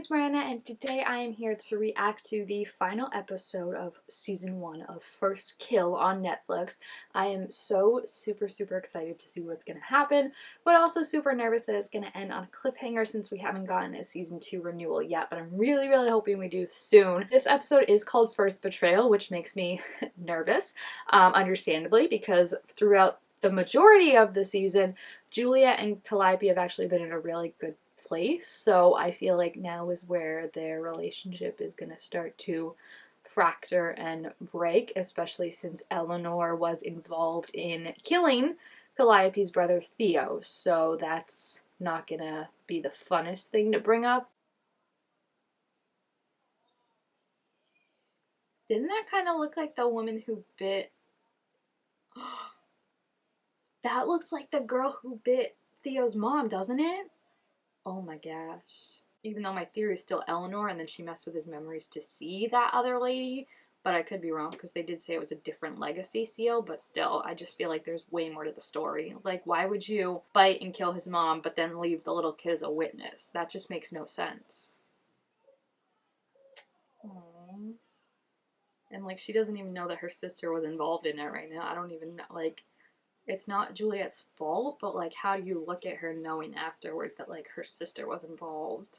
is Miranda, and today I am here to react to the final episode of season 1 of First Kill on Netflix. I am so super excited to see what's going to happen, but also super nervous that it's going to end on a cliffhanger since we haven't gotten a season 2 renewal yet, but I'm really hoping we do soon. This episode is called First Betrayal, which makes me nervous, understandably, because throughout the majority of the season, Juliet and Calliope have actually been in a really good place, so I feel like now is where their relationship is going to start to fracture and break, especially since Eleanor was involved in killing Calliope's brother Theo, so that's not gonna be the funnest thing to bring up. Didn't that kind of look like the woman who bit... That looks like the girl who bit Theo's mom, doesn't it? Oh my gosh. Even though my theory is still Eleanor and then she messed with his memories to see that other lady, but I could be wrong because they did say it was a different legacy seal, but still, I just feel like there's way more to the story. Like, why would you bite and kill his mom but then leave the little kid as a witness? That just makes no sense. Aww. And like, she doesn't even know that her sister was involved in it right now. I don't even know, like, it's not Juliet's fault, but like, how do you look at her knowing afterwards that like her sister was involved?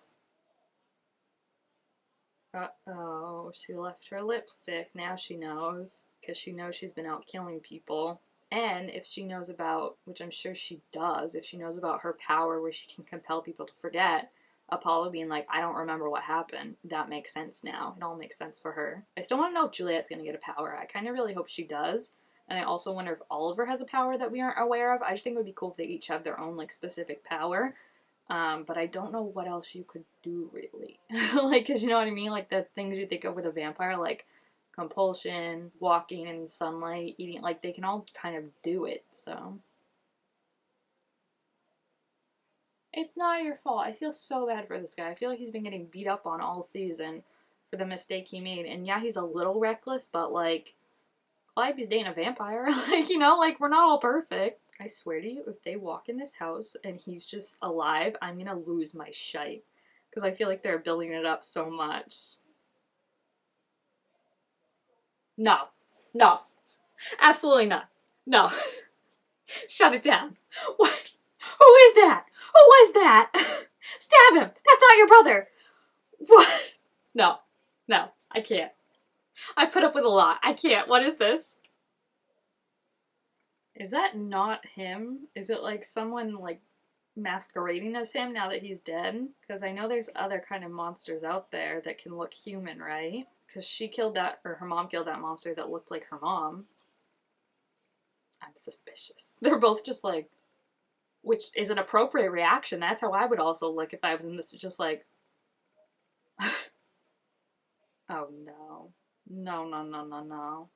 Uh-oh, she left her lipstick. Now she knows, because she knows she's been out killing people. And if she knows about, which I'm sure she does, if she knows about her power where she can compel people to forget, Apollo being like, I don't remember what happened, that makes sense now. It all makes sense for her. I still want to know if Juliet's going to get a power. I kind of really hope she does. And I also wonder if Oliver has a power that we aren't aware of. I just think it would be cool if they each have their own, like, specific power. But I don't know what else you could do, really. Like, because you know what I mean? Like, the things you think of with a vampire, like compulsion, walking in sunlight, eating, like, they can all kind of do it, so. It's not your fault. I feel so bad for this guy. I feel like he's been getting beat up on all season for the mistake he made. And yeah, he's a little reckless, but, like, Calliope's dating a vampire. Like, you know, like, we're not all perfect. I swear to you, if they walk in this house and he's just alive, I'm gonna lose my shite. Because I feel like they're building it up so much. No. No. Absolutely not. No. Shut it down. What? Who is that? Who was that? Stab him! That's not your brother! What? No. No. I can't. I put up with a lot. I can't. What is this? Is that not him? Is it like someone like masquerading as him now that he's dead? Because I know there's other kind of monsters out there that can look human, right? Because she killed that, or her mom killed that monster that looked like her mom. I'm suspicious. They're both just like, which is an appropriate reaction. That's how I would also look if I was in this, just like, oh no. No, no, no, no, no.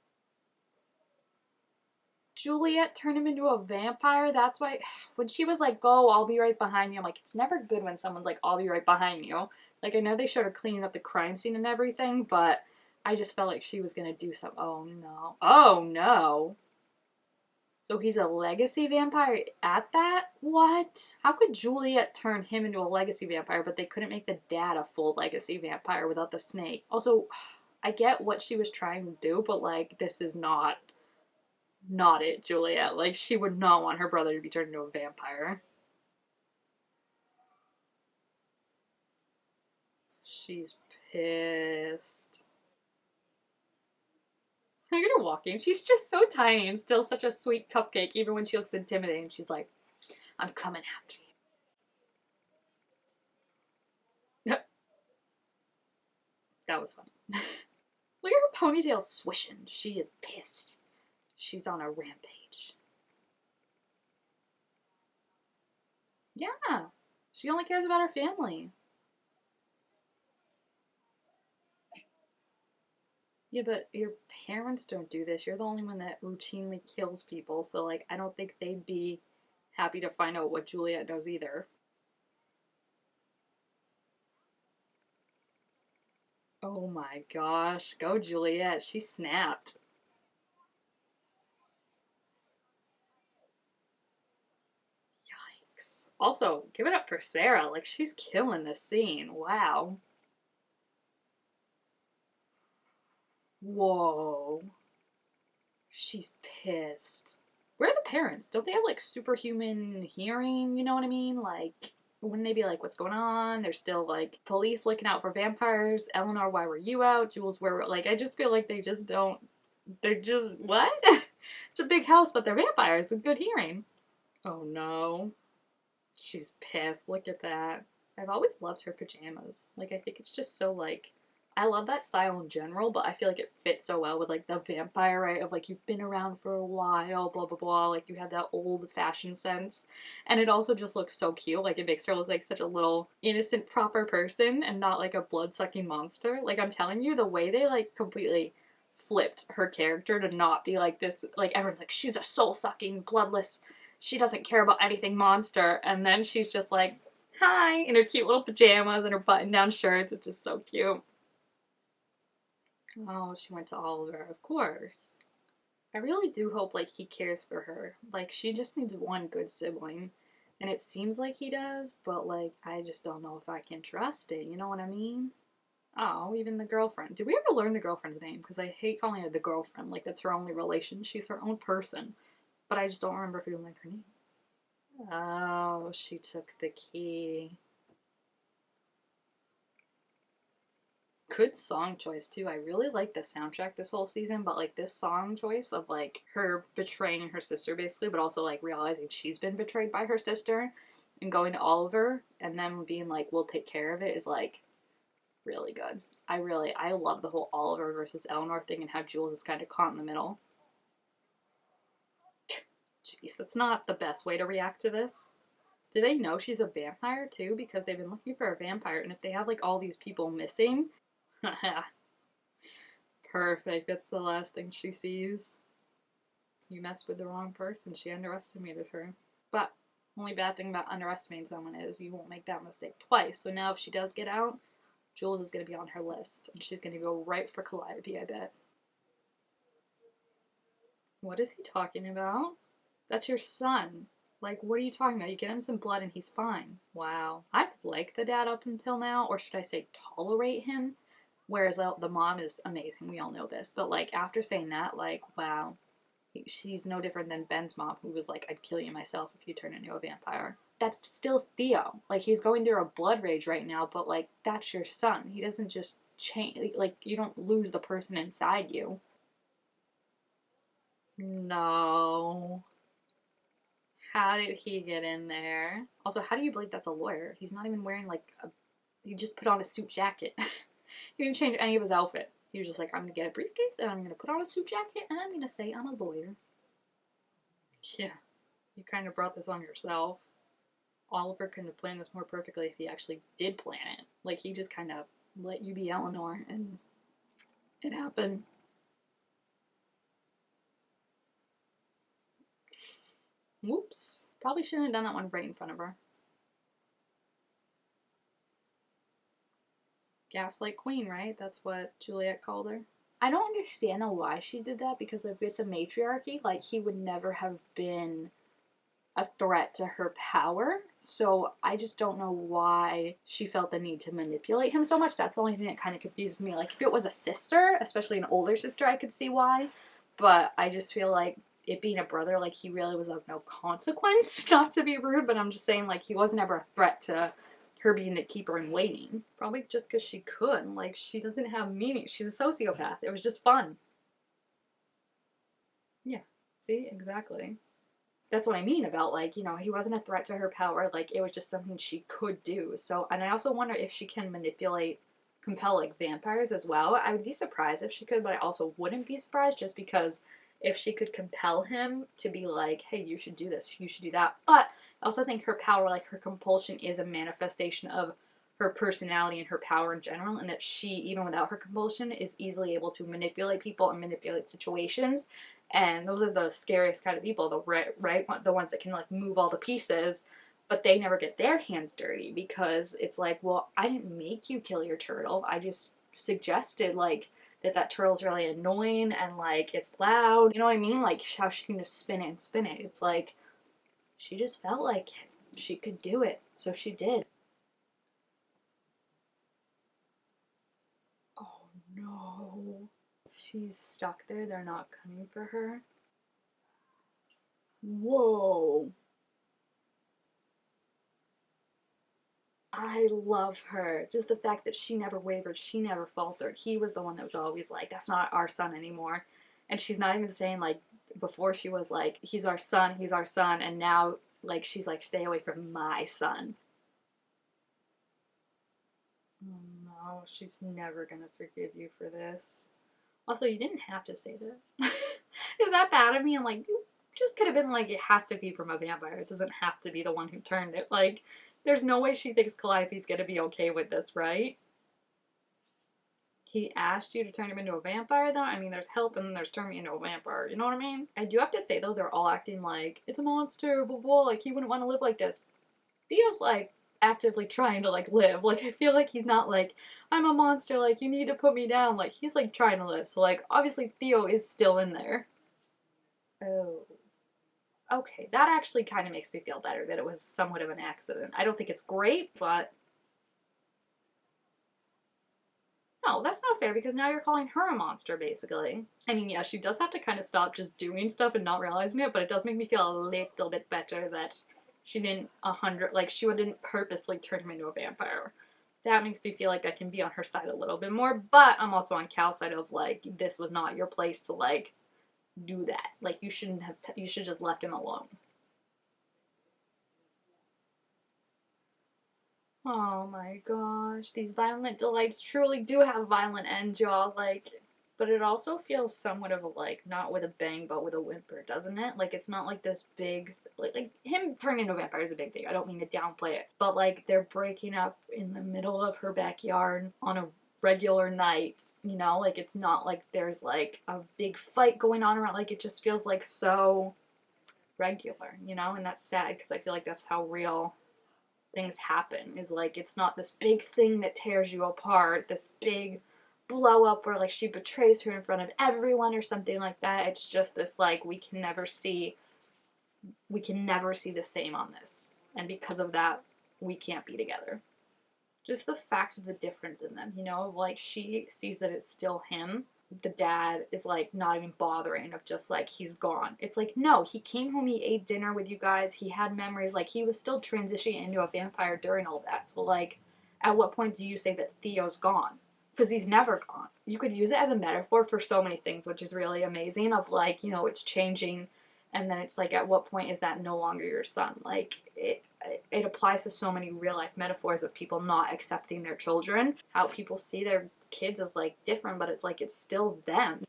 Juliet turned him into a vampire. That's why when she was like, go, I'll be right behind you, I'm like, it's never good when someone's like, I'll be right behind you. Like, I know they showed her cleaning up the crime scene and everything, but I just felt like she was gonna do something. Oh no. Oh no. So he's a legacy vampire at that? What? How could Juliet turn him into a legacy vampire, but they couldn't make the dad a full legacy vampire without the snake? Also, I get what she was trying to do, but like, this is not it, Juliet. Like, she would not want her brother to be turned into a vampire. She's pissed. Look at her walking. She's just so tiny and still such a sweet cupcake, even when she looks intimidating. She's like, I'm coming after you. That was funny. Look at her ponytail swishing. She is pissed. She's on a rampage. Yeah. She only cares about her family. Yeah, but your parents don't do this. You're the only one that routinely kills people, so, like, I don't think they'd be happy to find out what Juliet knows either. Oh my gosh. Go, Juliet. She snapped. Yikes. Also, give it up for Sarah. Like, she's killing this scene. Wow. Whoa. She's pissed. Where are the parents? Don't they have like superhuman hearing? You know what I mean? Like, wouldn't they be like, what's going on? There's still like police looking out for vampires. Eleanor, why were you out? Jules, where were like? I just feel like they just don't. They're just what? It's a big house, but they're vampires with good hearing. Oh no. She's pissed. Look at that. I've always loved her pajamas. Like, I think it's just so, like, I love that style in general, but I feel like it fits so well with, like, the vampire, right? Of, like, you've been around for a while, blah, blah, blah. Like, you have that old fashion sense. And it also just looks so cute. Like, it makes her look like such a little innocent, proper person and not, like, a blood-sucking monster. Like, I'm telling you, the way they, like, completely flipped her character to not be, like, this, like, everyone's like, she's a soul-sucking, bloodless, she doesn't care about anything monster, and then she's just like, hi, in her cute little pajamas and her button-down shirts. It's just so cute. Oh, she went to Oliver, of course. I really do hope, like, he cares for her. Like, she just needs one good sibling, and it seems like he does, but, like, I just don't know if I can trust it, you know what I mean? Oh, even the girlfriend. Did we ever learn the girlfriend's name? Because I hate calling her the girlfriend, like, that's her only relation. She's her own person, but I just don't remember if we learned her name. Oh, she took the key. Good song choice too. I really like the soundtrack this whole season, but like this song choice of like her betraying her sister basically, but also like realizing she's been betrayed by her sister and going to Oliver and then being like, we'll take care of it is like really good. I love the whole Oliver versus Eleanor thing and how Jules is kind of caught in the middle. Jeez, that's not the best way to react to this. Do they know she's a vampire too? Because they've been looking for a vampire, and if they have like all these people missing, perfect. That's the last thing she sees. You messed with the wrong person. She underestimated her. But only bad thing about underestimating someone is you won't make that mistake twice. So now if she does get out, Jules is going to be on her list, and she's going to go right for Calliope, I bet. What is he talking about? That's your son. Like, what are you talking about? You get him some blood and he's fine. Wow. I've liked the dad up until now, or should I say tolerate him? Whereas the mom is amazing. We all know this. But, like, after saying that, like, wow. She's no different than Ben's mom, who was like, I'd kill you myself if you turn into a vampire. That's still Theo. Like, he's going through a blood rage right now, but, like, that's your son. He doesn't just change. Like, you don't lose the person inside you. No. How did he get in there? Also, how do you believe that's a lawyer? He's not even wearing like a. He just put on a suit jacket. He didn't change any of his outfit. He was just like, I'm gonna get a briefcase and I'm gonna put on a suit jacket and I'm gonna say I'm a lawyer. Yeah, you kind of brought this on yourself. Oliver couldn't have planned this more perfectly if he actually did plan it. Like, he just kind of let you be Eleanor and it happened. Whoops. Probably shouldn't have done that one right in front of her. Gaslight Queen, right? That's what Juliet called her. I don't understand why she did that because if it's a matriarchy, like he would never have been a threat to her power. So I just don't know why she felt the need to manipulate him so much. That's the only thing that kind of confuses me. Like if it was a sister, especially an older sister, I could see why. But I just feel like it being a brother, like he really was of no consequence. Not to be rude, but I'm just saying like he wasn't ever a threat to her being the keeper in waiting. Probably just because she could. Like she doesn't have meaning. She's a sociopath. It was just fun. Yeah. See, exactly. That's what I mean about like, you know, he wasn't a threat to her power. Like it was just something she could do. So, and I also wonder if she can manipulate, compel like vampires as well. I would be surprised if she could, but I also wouldn't be surprised just because if she could compel him to be like, hey, you should do this, you should do that. But I also think her power, like her compulsion, is a manifestation of her personality and her power in general, and that she, even without her compulsion, is easily able to manipulate people and manipulate situations. And those are the scariest kind of people, the right the ones that can like move all the pieces, but they never get their hands dirty because it's like, well, I didn't make you kill your turtle. I just suggested like that turtle's really annoying and like it's loud. You know what I mean? Like how she can just spin it and spin it. It's like she just felt like she could do it, so she did. Oh no. She's stuck there. They're not coming for her. Whoa. I love her. Just the fact that she never wavered, she never faltered. He was the one that was always like, that's not our son anymore. And she's not even saying, like, before she was like, he's our son, and now, like, she's like, stay away from my son. Oh no, she's never gonna forgive you for this. Also, you didn't have to say that. Is that bad of me? I'm like, you just could have been like, it has to be from a vampire. It doesn't have to be the one who turned it. Like, there's no way she thinks Calliope's gonna be okay with this, right? He asked you to turn him into a vampire, though? I mean, there's help and then there's turn me into a vampire. You know what I mean? I do have to say, though, they're all acting like, it's a monster, blah, blah, like, he wouldn't want to live like this. Theo's, like, actively trying to, like, live. Like, I feel like he's not like, I'm a monster, like, you need to put me down. Like, he's, like, trying to live. So, like, obviously Theo is still in there. Oh. Okay, that actually kind of makes me feel better that it was somewhat of an accident. I don't think it's great, but no, that's not fair because now you're calling her a monster, basically. I mean, yeah, she does have to kind of stop just doing stuff and not realizing it, but it does make me feel a little bit better that she didn't like, she didn't purposely turn him into a vampire. That makes me feel like I can be on her side a little bit more, but I'm also on Cal's side of, like, this was not your place to, like, do that. Like, you shouldn't have, you should just left him alone. Oh my gosh, these violent delights truly do have violent ends, y'all. Like, but it also feels somewhat of a, like, not with a bang, but with a whimper, doesn't it? Like, it's not like this big, like him turning into a vampire is a big thing. I don't mean to downplay it, but like they're breaking up in the middle of her backyard on a regular night, you know? Like, it's not like there's like a big fight going on around. Like, it just feels like so regular, you know? And that's sad because I feel like that's how real things happen, is like, it's not this big thing that tears you apart, this big blow up where like she betrays her in front of everyone or something like that. It's just this, like, we can never see the same on this, and because of that we can't be together. Just the fact of the difference in them, you know, of like, she sees that it's still him. The dad is like not even bothering, of just like, he's gone. It's like, no, he came home, he ate dinner with you guys, he had memories, like he was still transitioning into a vampire during all that. So like, at what point do you say that Theo's gone? Because he's never gone. You could use it as a metaphor for so many things, which is really amazing, of like, you know, it's changing, and then it's like, at what point is that no longer your son? Like, it applies to so many real life metaphors of people not accepting their children, how people see their kids as like different, but it's like, it's still them.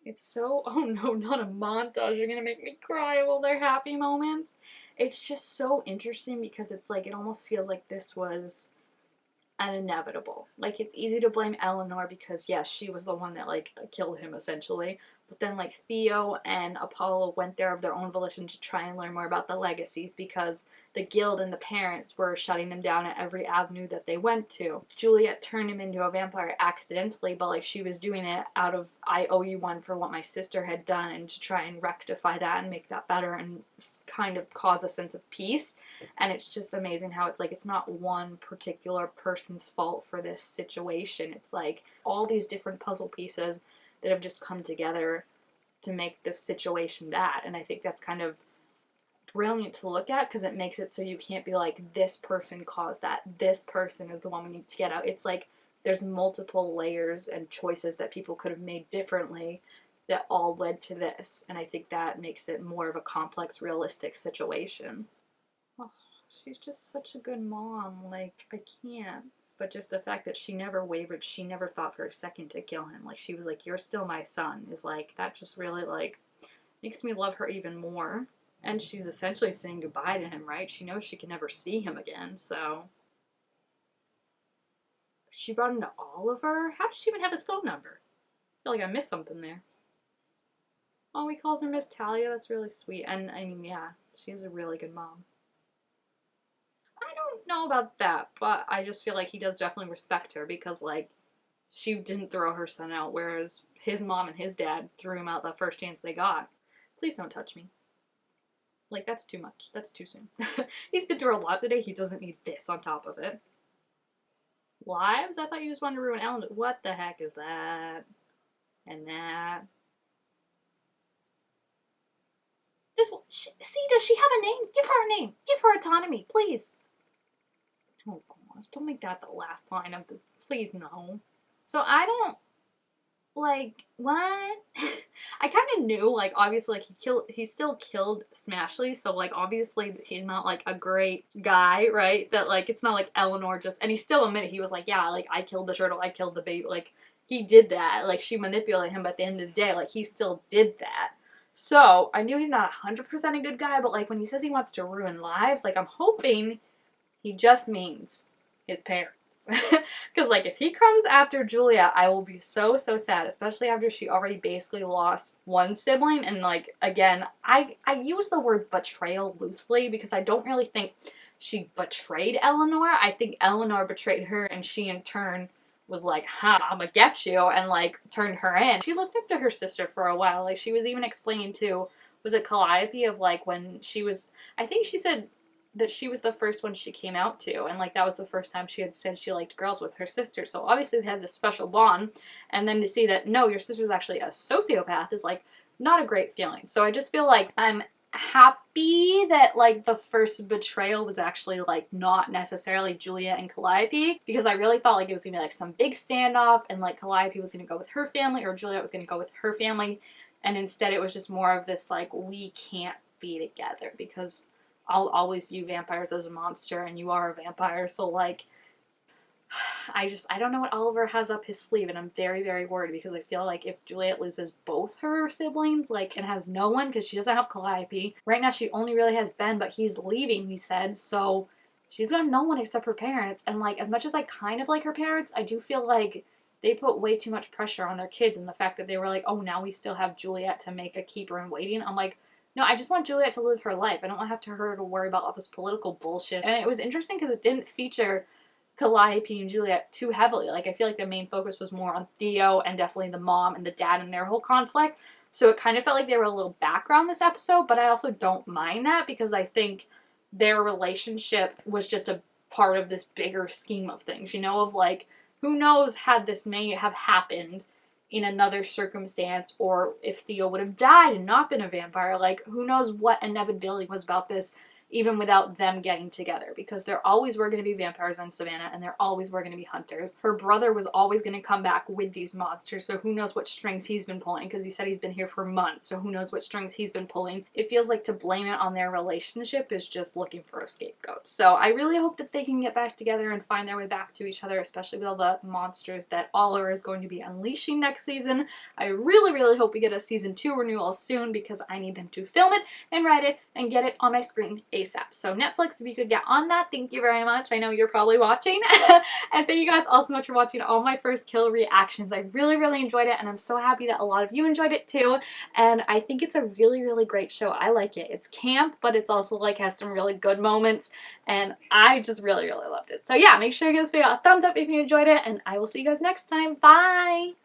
It's so, oh no, not a montage, you're gonna make me cry of all their happy moments. It's just so interesting because it's like, it almost feels like this was an inevitable. Like, it's easy to blame Eleanor because yes, she was the one that like killed him essentially. But then like Theo and Apollo went there of their own volition to try and learn more about the legacies because the guild and the parents were shutting them down at every avenue that they went to. Juliet turned him into a vampire accidentally, but like, she was doing it out of, I owe you one for what my sister had done, and to try and rectify that and make that better and kind of cause a sense of peace. And it's just amazing how it's like, it's not one particular person's fault for this situation. It's like all these different puzzle pieces that have just come together to make this situation bad. And I think that's kind of brilliant to look at because it makes it so you can't be like, this person caused that, this person is the one we need to get out. It's like, there's multiple layers and choices that people could have made differently that all led to this. And I think that makes it more of a complex, realistic situation. Oh, she's just such a good mom. Like, I can't. But just the fact that she never wavered, she never thought for a second to kill him. Like, she was like, you're still my son, is like, that just really, like, makes me love her even more. And she's essentially saying goodbye to him, right? She knows she can never see him again, so. She brought him to Oliver? How does she even have his phone number? I feel like I missed something there. Oh, he calls her Miss Talia. That's really sweet. And, I mean, yeah, she's a really good mom. I don't know about that, but I just feel like he does definitely respect her because, like, she didn't throw her son out, whereas his mom and his dad threw him out the first chance they got. Please don't touch me. Like, that's too much. That's too soon. He's been through a lot today. He doesn't need this on top of it. Lives? I thought you just wanted to ruin Ellen. What the heck is that? And that. This one. See, does she have a name? Give her a name. Give her autonomy, please. Oh gosh, don't make that the last line of the. Please no. So I don't like what. I kind of knew, like, obviously, like, he still killed Smashley, so, like, obviously he's not, like, a great guy, right? That, like, it's not like Eleanor just, and he still admitted, he was like, yeah, like, I killed the turtle, I killed the baby, like, he did that, like, she manipulated him, but at the end of the day, like, he still did that. So, I knew he's not 100% a good guy, but, like, when he says he wants to ruin lives, like, I'm hoping he just means his parents. Because, like, if he comes after Julia, I will be so, so sad, especially after she already basically lost one sibling. And, like, again, I use the word betrayal loosely because I don't really think she betrayed Eleanor. I think Eleanor betrayed her, and she, in turn, was like, huh, I'm gonna get you, and, like, turned her in. She looked up to her sister for a while. Like, she was even explaining to, was it Calliope, of, like, when she was, I think she said that she was the first one she came out to, and, like, that was the first time she had said she liked girls with her sister, so obviously they had this special bond, and then to see that, no, your sister's actually a sociopath is, like, not a great feeling. So I just feel like I'm happy that, like, the first betrayal was actually, like, not necessarily Julia and Calliope, because I really thought, like, it was gonna be, like, some big standoff, and, like, Calliope was gonna go with her family, or Julia was gonna go with her family, and instead it was just more of this, like, we can't be together, because I'll always view vampires as a monster, and you are a vampire, so, like, I don't know what Oliver has up his sleeve, and I'm very, very worried, because I feel like if Juliet loses both her siblings, like, and has no one, because she doesn't have Calliope, right now she only really has Ben, but he's leaving, he said, so she's got no one except her parents, and, like, as much as I kind of like her parents, I do feel like they put way too much pressure on their kids, and the fact that they were like, oh, now we still have Juliet to make a keeper in waiting, I'm like, no, I just want Juliet to live her life. I don't want her to worry about all this political bullshit. And it was interesting because it didn't feature Calliope and Juliet too heavily. Like, I feel like the main focus was more on Theo and definitely the mom and the dad and their whole conflict. So it kind of felt like they were a little background this episode, but I also don't mind that because I think their relationship was just a part of this bigger scheme of things, you know, of, like, who knows had this may have happened in another circumstance, or if Theo would have died and not been a vampire. Like, who knows what inevitability was about this, even without them getting together, because there always were going to be vampires on Savannah, and there always were going to be hunters. Her brother was always going to come back with these monsters, so who knows what strings he's been pulling, because he said he's been here for months, so who knows what strings he's been pulling. It feels like to blame it on their relationship is just looking for a scapegoat. So I really hope that they can get back together and find their way back to each other, especially with all the monsters that Oliver is going to be unleashing next season. I really, really hope we get a season 2 renewal soon, because I need them to film it and write it and get it on my screen ASAP. So Netflix, if you could get on that, thank you very much. I know you're probably watching. And thank you guys all so much for watching all my first kill reactions. I really, really enjoyed it, and I'm so happy that a lot of you enjoyed it too. And I think it's a really, really great show. I like it. It's camp, but it's also, like, has some really good moments, and I just really, really loved it. So yeah, make sure you give this video a thumbs up if you enjoyed it, and I will see you guys next time. Bye!